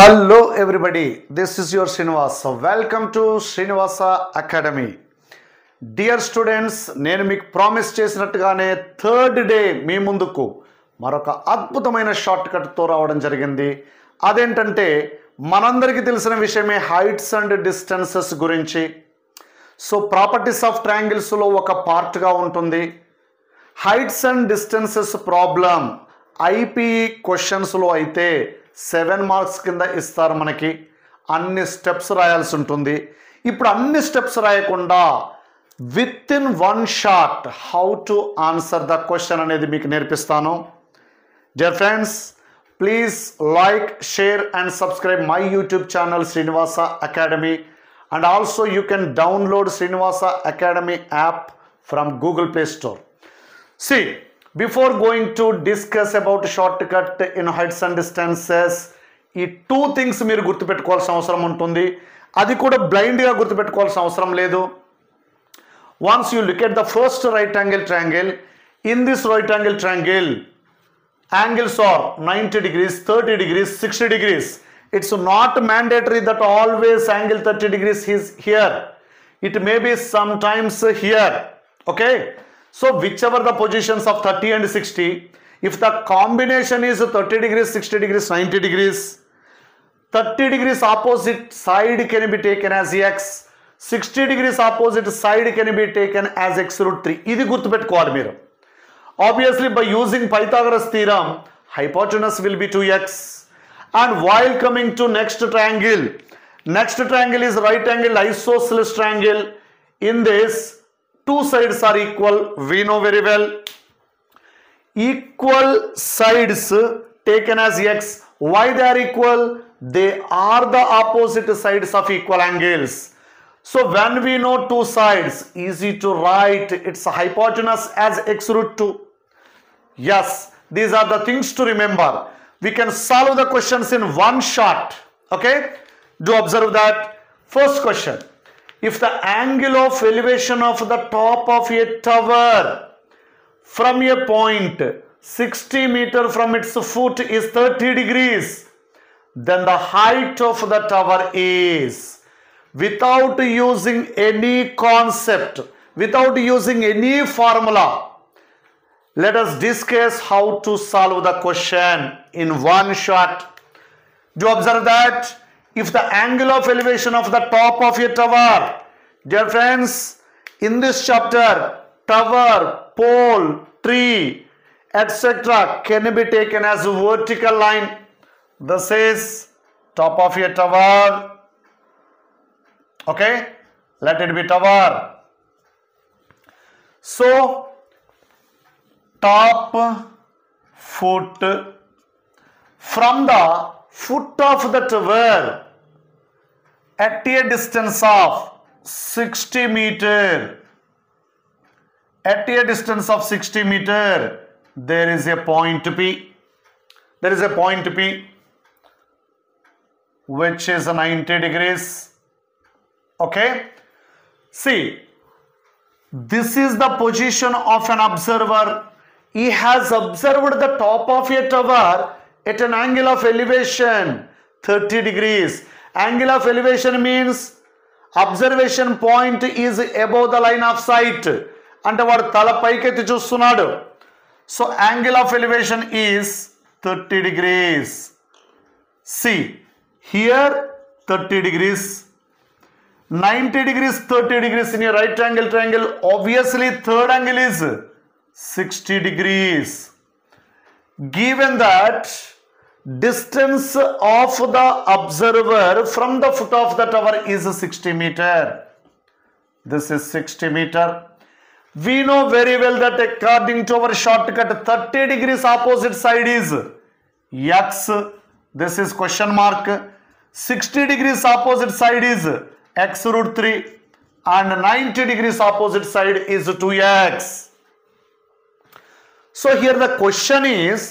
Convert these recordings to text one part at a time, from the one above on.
Hello everybody, this is your Srinivasa. Welcome to Srinivasa Academy. Dear students, నేను మీకు promise చేసినట్టుగానే third day మీ ముందుకు మరొక అద్భుతమైన షార్ట్ కట్తో రావడం జరిగింది. అదేంటంటే మనందరికీ తెలిసిన విషయమే హైట్స్ అండ్ డిస్టెన్సెస్ గురించి. సో ప్రాపర్టీస్ ఆఫ్ ట్రయాంగిల్స్లో ఒక పార్ట్గా ఉంటుంది. Heights and distances problem IPE క్వశ్చన్స్లో అయితే 7 మార్క్స్ కింద ఇస్తారు. మనకి అన్ని స్టెప్స్ రాయాల్సి ఉంటుంది. ఇప్పుడు అన్ని స్టెప్స్ రాయకుండా with in one shot how to answer the question అనేది మీకు నేర్పిస్తాను. Dear friends, please like, share and subscribe my YouTube channel Srinivasa academy, and also you can download Srinivasa academy app from Google Play Store. See, before going to discuss about shortcut in heights and distances, ఈ 2 things మీరు గుర్తుపెట్టుకోవాల్సిన అవసరం ఉంటుంది. అది కూడా బ్లైండ్గా గుర్తుపెట్టుకోవాల్సిన అవసరం లేదు. Once you look at the first right angle triangle, in this right angle triangle, angles are 90 degrees, 30 degrees, 60 degrees. It's not mandatory that always angle 30 degrees is here. It may be sometimes here. Okay? So whichever the positions of 30 and 60, if the combination is 30 degrees, 60 degrees, 90 degrees, 30 degrees opposite side can be taken as x, 60 degrees opposite side can be taken as x root 3. ఇది గుర్తుపెట్టుకోవాలి మీరు. Obviously by using Pythagoras theorem, hypotenuse will be 2x. And while coming to next triangle is right angle isosceles triangle. In this, 2 sides are equal, we know very well. Equal sides taken as x. Why they are equal? They are the opposite sides of equal angles. So when we know 2 sides, easy to write its hypotenuse as x root 2. Yes, these are the things to remember. We can solve the questions in one shot. Okay? Do observe that. First question. If the angle of elevation of the top of a tower from a point 60 meter from its foot is 30 degrees, then the height of the tower is, without using any concept, without using any formula, let us discuss how to solve the question in one shot. Do observe that? If the angle of elevation of the top of a tower, dear friends, in this chapter, tower, pole, tree, etc. can be taken as a vertical line. This is top of a tower. Okay, let it be tower. So, top foot, from the foot of the tower at a distance of 60 meter, at a distance of 60 meter, there is a point P. There is a point P which is 90 degrees. Okay? See, this is the position of an observer. He has observed the top of a tower at an angle of elevation 30 degrees. Angle of elevation means observation point is above the line of sight. అంటే వాడు తల పైకెత్తి చూస్తున్నాడు. So angle of elevation is 30 degrees. See, here 30 degrees, 90 degrees, 30 degrees in a right angle triangle. Obviously third angle is 60 degrees. Given that distance of the observer from the foot of the tower is 60 meter. This is 60 meter. We know very well that according to our shortcut, 30 degrees opposite side is x. This is question mark. 60 degrees opposite side is x root 3 and 90 degrees opposite side is 2x. So here the question is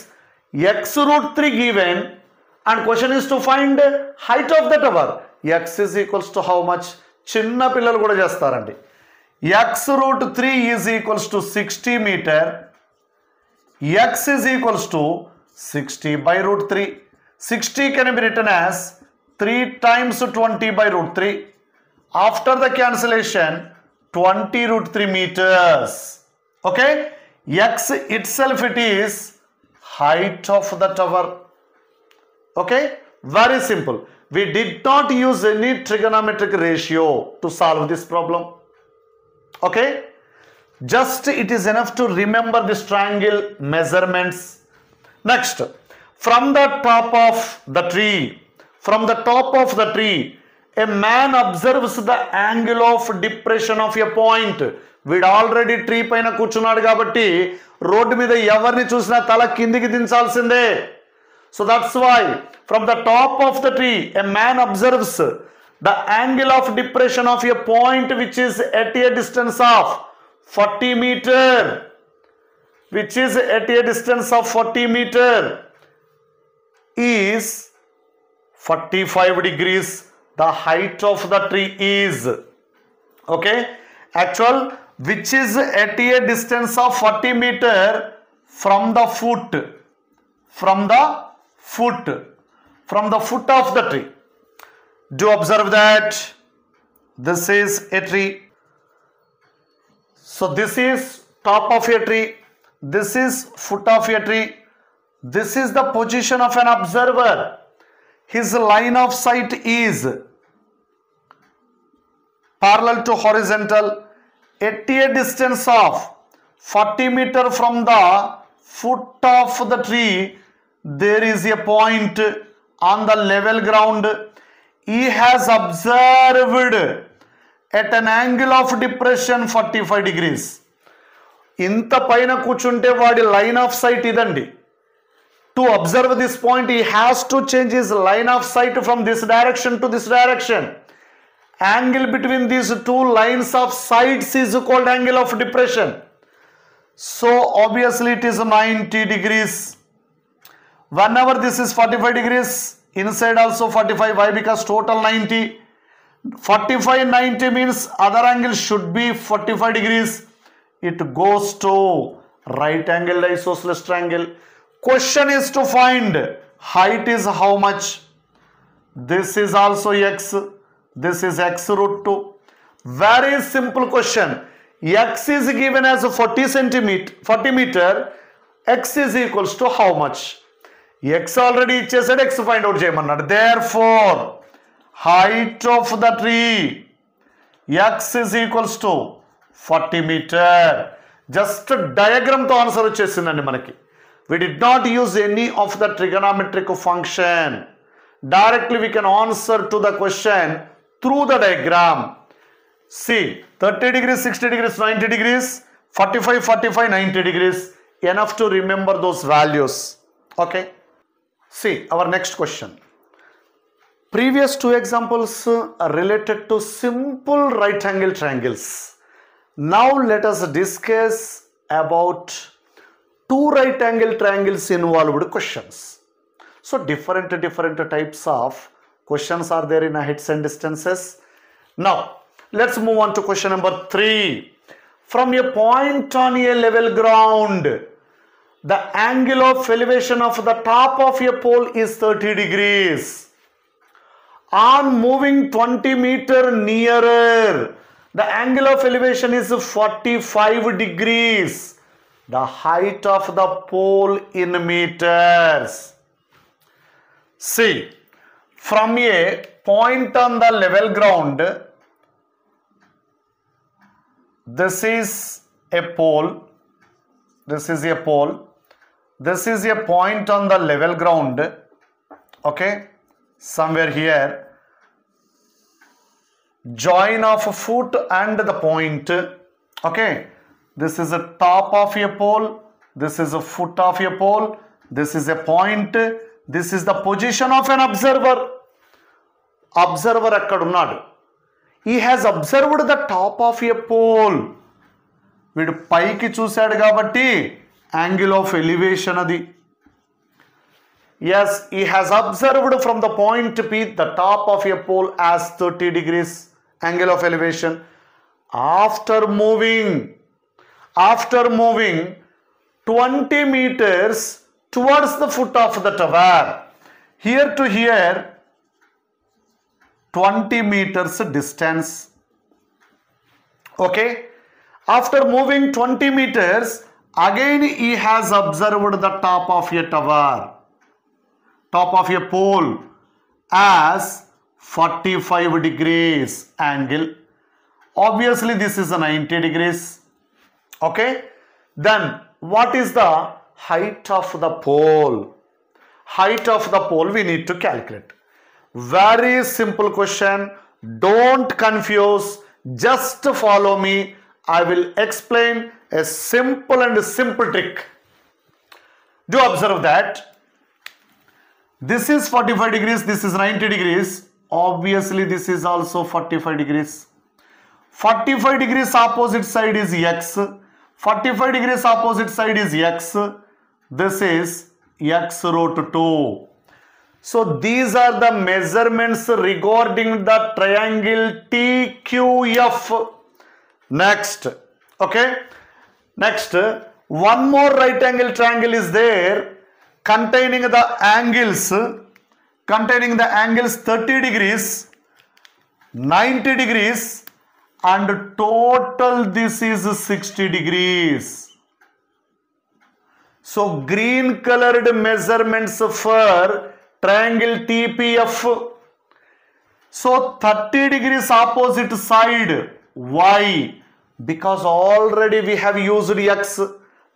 x root 3 given, and question is to find height of the tower. X is equals to how much? చిన్న పిల్లలు కూడా చేస్తారండి. x root 3 is equals to 60 meter. X is equals to 60 by root 3. 60 can be written as 3 times 20 by root 3. After the cancellation, 20 root 3 meters. Okay? X itself it is height of the tower. Okay? Very simple. We did not use any trigonometric ratio to solve this problem. Okay? Just it is enough to remember this triangle measurements. Next, from the top of the tree, a man observes the angle of depression of a point. వీడు already tree పైన కూర్చున్నాడు కాబట్టి road మీద ఎవరిని చూసినా తల కిందికి దించాల్సిందే. So that's why from the top of the tree a man observes the angle of depression of a point which is at a distance of 40 meter, which is at a distance of 40 meter, is 45 degrees. The height of the tree is, okay, actual, which is at a distance of 40 meter from the foot of the tree. Do observe that this is a tree. So this is top of a tree, this is foot of a tree, this is the position of an observer. His line of sight is parallel to horizontal at a distance of 40 meter from the foot of the tree. There is a point on the level ground. He has observed at an angle of depression 45 degrees. ఇంత పైన కూర్చుంటే వాడి line of sight ఇదండి. To observe this point he has to change his line of sight from this direction to this direction. Angle between these two lines of sights is called angle of depression. So obviously it is 90 degrees. Whenever this is 45 degrees, inside also 45. Why? Because total 90. 45 90 means other angle should be 45 degrees. It goes to right angle isosceles triangle. Question is to find height is how much. This is also x. This is x root 2. Very simple question. X is given as 40 meter. X is equals to how much? X already ఇచ్చేసాడు, x find out చేయమన్నాడు. Therefore height of the tree x is equals to 40 meter. Just diagram తో answer వచ్చేసిందండి మనకి. We did not use any of the trigonometric function. Directly we can answer to the question through the diagram. See, 30 degrees, 60 degrees, 90 degrees, 45, 45, 90 degrees. Enough to remember those values. Okay. See, our next question. Previous two examples are related to simple right angle triangles. Now let us discuss about two right angle triangles involved questions. So different types of questions are there in heights and distances. Now let's move on to question number 3. From a point on a level ground, the angle of elevation of the top of a pole is 30 degrees. On moving 20 meter nearer, the angle of elevation is 45 degrees. The height of the pole in meters. See, from a point on the level ground, this is a pole, this is a pole, this is a point on the level ground, okay, somewhere here. Join of a foot and the point, okay, this is a top of a pole, this is a foot of a pole, this is a point, this is the position of an observer. Observer akkadunnadu. He has observed the top of a pole. వీడు పైకి చూశాడు కాబట్టి angle of elevation అది. Yes, he has observed from the point P the top of a pole as 30 degrees angle of elevation. After moving 20 meters towards the foot of the tower, here to here 20 meters distance. Okay. After moving 20 meters, again he has observed the top of a tower, top of a pole as 45 degrees angle. Obviously this is a 90 degrees. Okay. Then what is the height of the pole? Height of the pole we need to calculate. Very simple question. Don't confuse. Just follow me. I will explain a simple trick. Do observe that this is 45 degrees, this is 90 degrees. Obviously this is also 45 degrees. 45 degrees opposite side is x. 45 degrees opposite side is x. This is x root 2. So these are the measurements regarding the triangle TQF. Next, okay. Next, one more right angle triangle is there containing the angles 30 degrees, 90 degrees, and total this is 60 degrees. So green colored measurements for triangle TPF. So 30 degrees opposite side y, because already we have used x.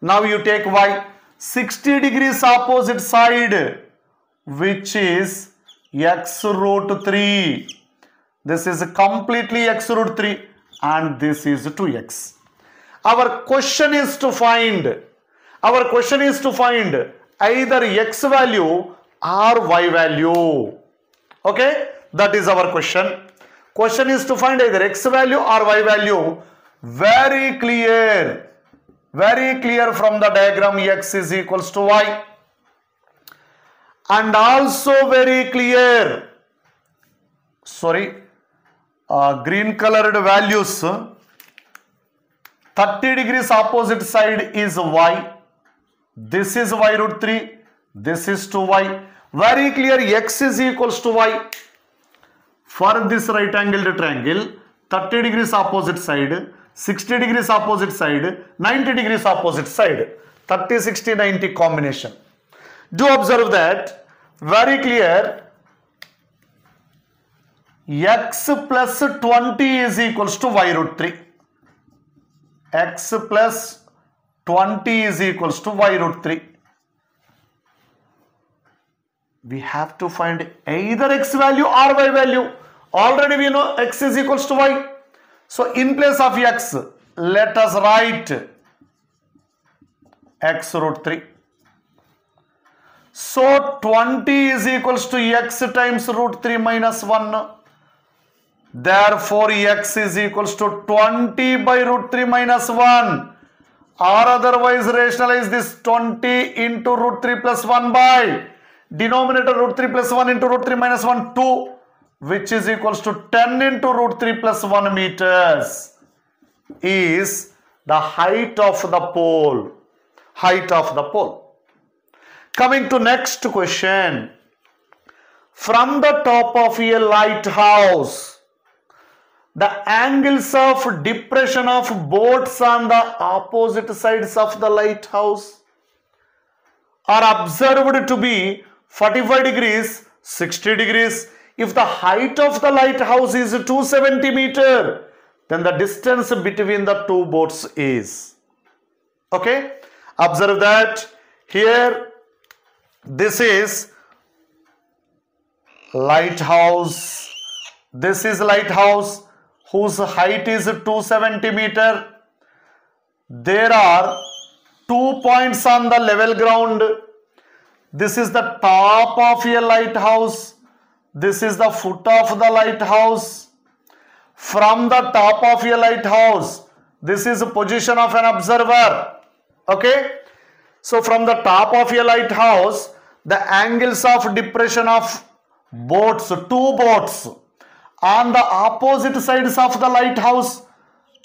Now you take y. 60 degrees opposite side, which is x root 3. This is completely x root 3 and this is 2x. Our question is to find either x value or y value. Okay, that is our question. Question is to find either x value or y value. Very clear from the diagram. X is equals to y, and also very clear, green colored values. 30 degrees opposite side is y. This is y root 3. This is 2y. Very clear, x is equals to y. For this right angled triangle, 30 degrees opposite side, 60 degrees opposite side, 90 degrees opposite side. 30, 60, 90 combination. Do observe that. Very clear. X plus 20 is equals to y root 3. X plus 20 is equals to y root 3. We have to find either x value or y value. Already we know x is equals to y. So in place of x, let us write x root 3. So 20 is equals to x times root 3 minus 1. Therefore x is equals to 20 by root 3 minus 1. Or otherwise rationalize this 20 into root 3 plus 1 by denominator root 3 plus 1 into root 3 minus 1, 2, which is equals to 10 into root 3 plus 1 meters is the height of the pole. Height of the pole. Coming to next question. From the top of a lighthouse, the angles of depression of boats on the opposite sides of the lighthouse are observed to be 45 degrees, 60 degrees. If the height of the lighthouse is 270 meters, then the distance between the two boats is. Okay? Observe that here this is lighthouse. This is lighthouse whose height is 270 meters. There are 2 points on the level ground. This is the top of a lighthouse. This is the foot of the lighthouse. From the top of a lighthouse, this is the position of an observer. Okay? So from the top of a lighthouse, the angles of depression of boats, two boats on the opposite sides of the lighthouse.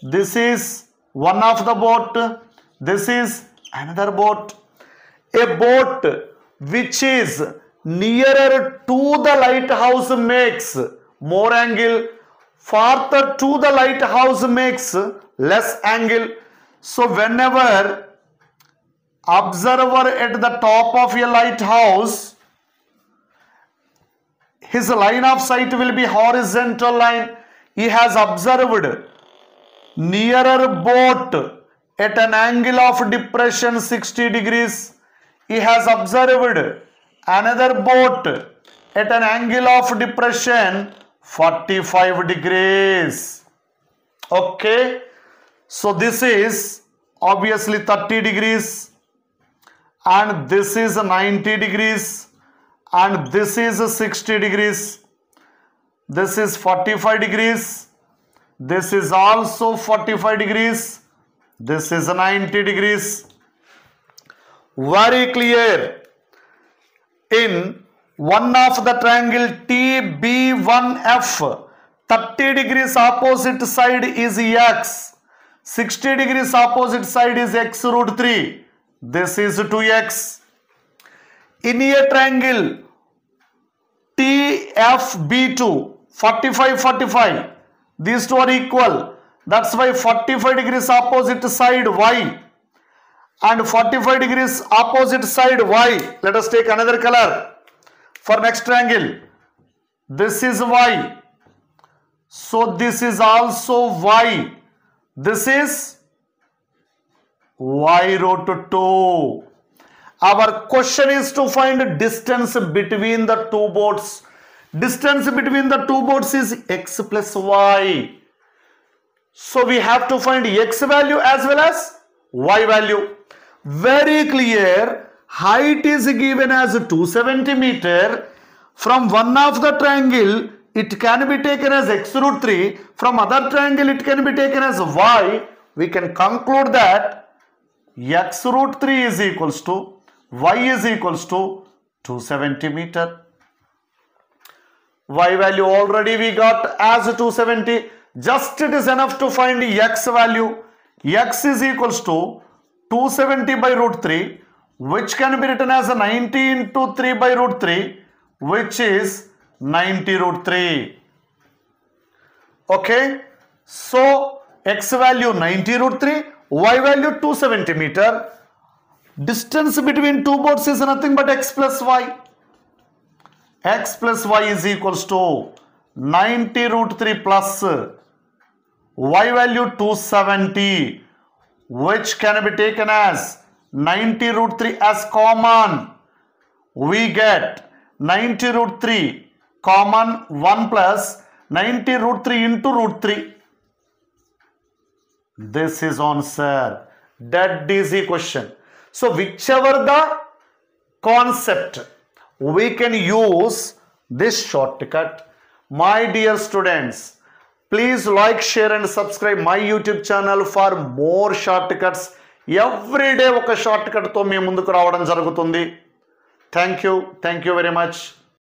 This is one of the boat. This is another boat. A boat which is nearer to the lighthouse makes more angle. Farther to the lighthouse makes less angle. So whenever observer at the top of a lighthouse, his line of sight will be horizontal line. He has observed nearer boat at an angle of depression 60 degrees. He has observed another boat at an angle of depression 45 degrees. Okay. So this is obviously 30 degrees and this is 90 degrees and this is 60 degrees. This is 45 degrees. This is also 45 degrees. This is 90 degrees. Very clear. In one of the triangle TB1F, 30 degrees opposite side is x. 60 degrees opposite side is x root 3. This is 2x. In a triangle TFB2, 45, 45. These two are equal. That's why 45 degrees opposite side y and 45 degrees opposite side y. Let us take another color for next triangle. This is y. So this is also y. This is y root 2. Our question is to find distance between the two boats. Distance between the two boats is x plus y. So we have to find x value as well as y value. Very clear. Height is given as 2 centimeter. From one of the triangle, it can be taken as x root 3. From other triangle, it can be taken as y. We can conclude that x root 3 is equals to y is equals to 2 centimeter. Y value already we got as 270. Just it is enough to find x value. X is equals to 270 by root 3, which can be written as 90 into 3 by root 3, which is 90 root 3. Okay. So x value 90 root 3, y value 2 centimeter. Distance between two boats is nothing but x plus y. X plus y is equals to 90 root 3 plus y value 270, which can be taken as 90 root 3 as common. We get 90 root 3 common 1 plus 90 root 3 into root 3. This is answer. That is the question. So whichever the concept, we can use this shortcut. My dear students, please like, share and subscribe my YouTube channel for more shortcuts. Every day oka shortcut to me munduku raavadam jarugutundi. Thank you very much.